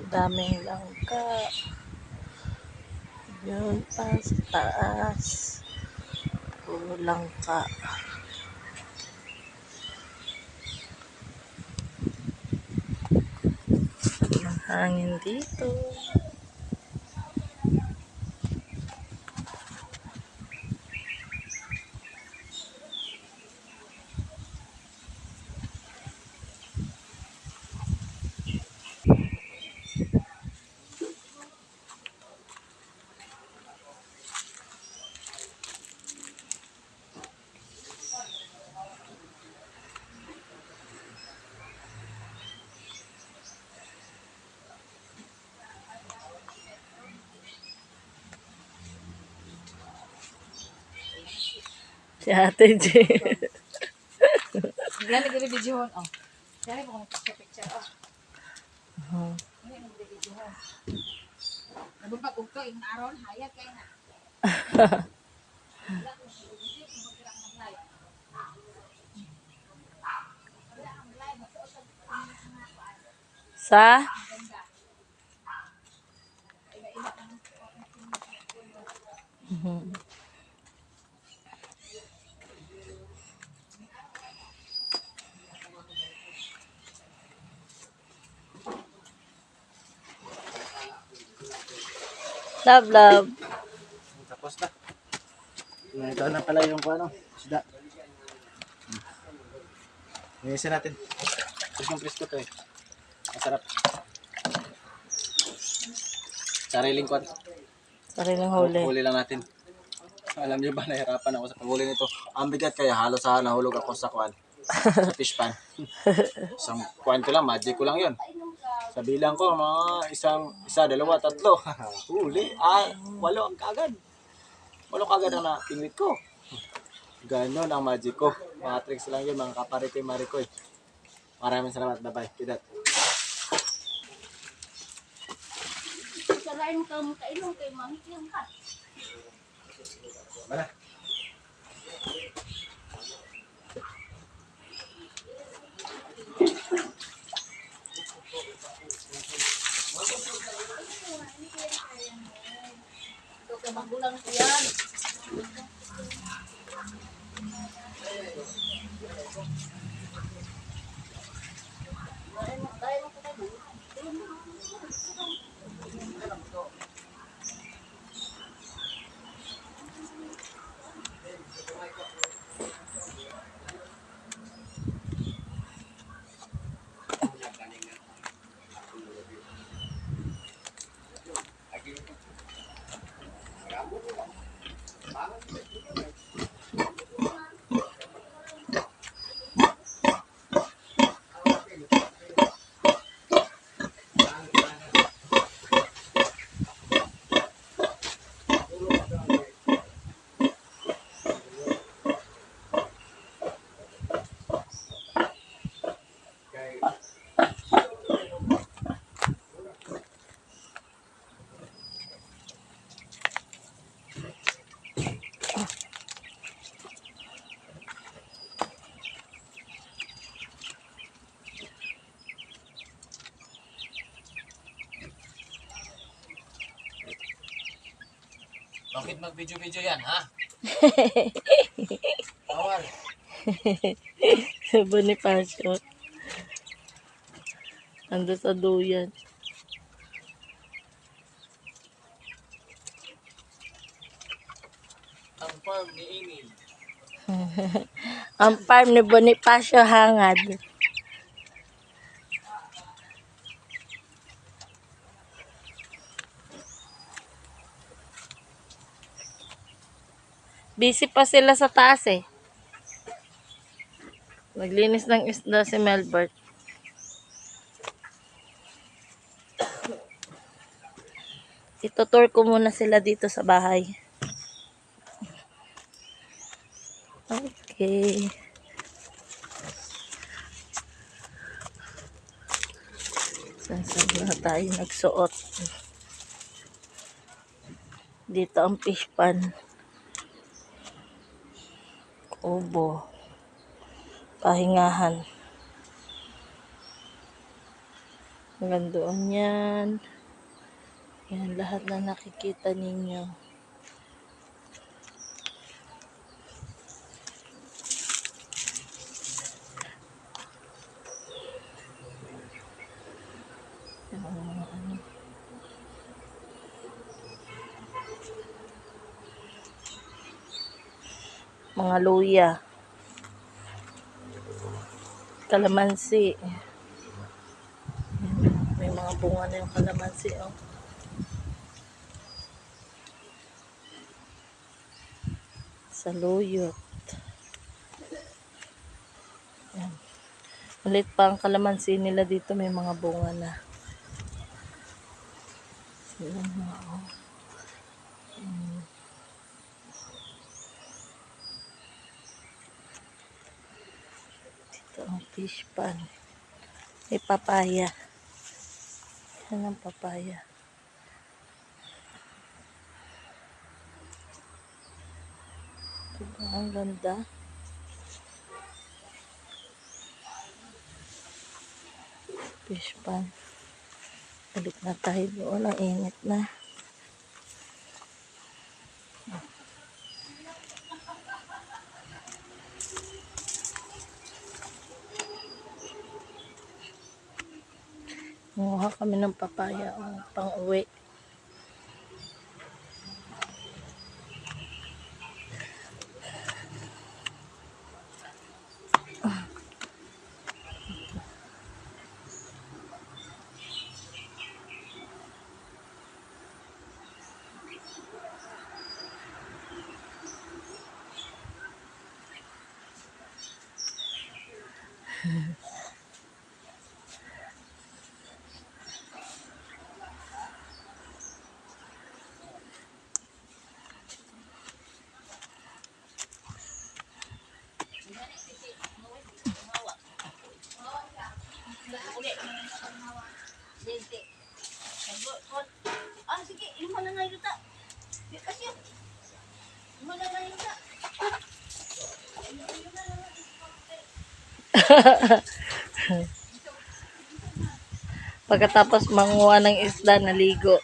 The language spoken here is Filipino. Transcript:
Daming langka. Yun pa sa taas. Puro langka. Ang hangin dito. Si Ate J. Yan, nag-video hon. Oh. Yan, kung picture. Oh. Yan, nag-video hon. Nabumpak ko ito, yung aron, hayat kayo na. Sa? Love. Tapos na. Ito na pala yung ano, isda. Ngayon natin. Ito presko to eh. Masarap. Sariling kwan. Sariling huli. Huli lang natin. Alam niyo ba, nahirapan ako sa paghuli nito. Ang bigat kaya halos nahulog ako sa kwan. Sa fish pan. Isang kwan ko lang, magic ko lang yun. Sa bilang ko, mga isa, dalawa, tatlo. Huli. 8 ang kagad. 8 kagad ang napingwit ko. Ganon ang magic ko. Mga tricks lang yun, mga kaparikoy marikoy. Maraming salamat. Bye-bye. Pidat. Salain ka mo kailong kay mamikiyang ka. Mana? Ito ka magulang ko yan. Bakit mag-video-video yan, ha? Bawal. Bonifacio. Ando sa duyan. Ang farm ni Amy. Ang farm ni Bonifacio hangad. Busy pa sila sa taas eh. Naglinis ng isda si Melbert. Itutour ko muna sila dito sa bahay. Okay. Saan na tayo nagsuot. Dito ang fish pan. Kubo. Pahingahan. Hanggang doon yan. Yan, lahat na nakikita ninyo. Mga luya. Kalamansi. May mga bunga na yung kalamansi, oh. Saluyot. Yan. Malit pa ang kalamansi nila dito, may mga bunga na. Sila mga, oh. Dito ang fish pan. May papaya. Yan ang papaya. Diba, ang ganda. Fish pan. Balik na tayo doon. Ang init na. Kumuha kami ng papaya, oh, pang uwi. Ah, sige, lima na nga yun ta. Kasi yun. Lima na nga yun ta. Pagkatapos manguha ng isda, naligo.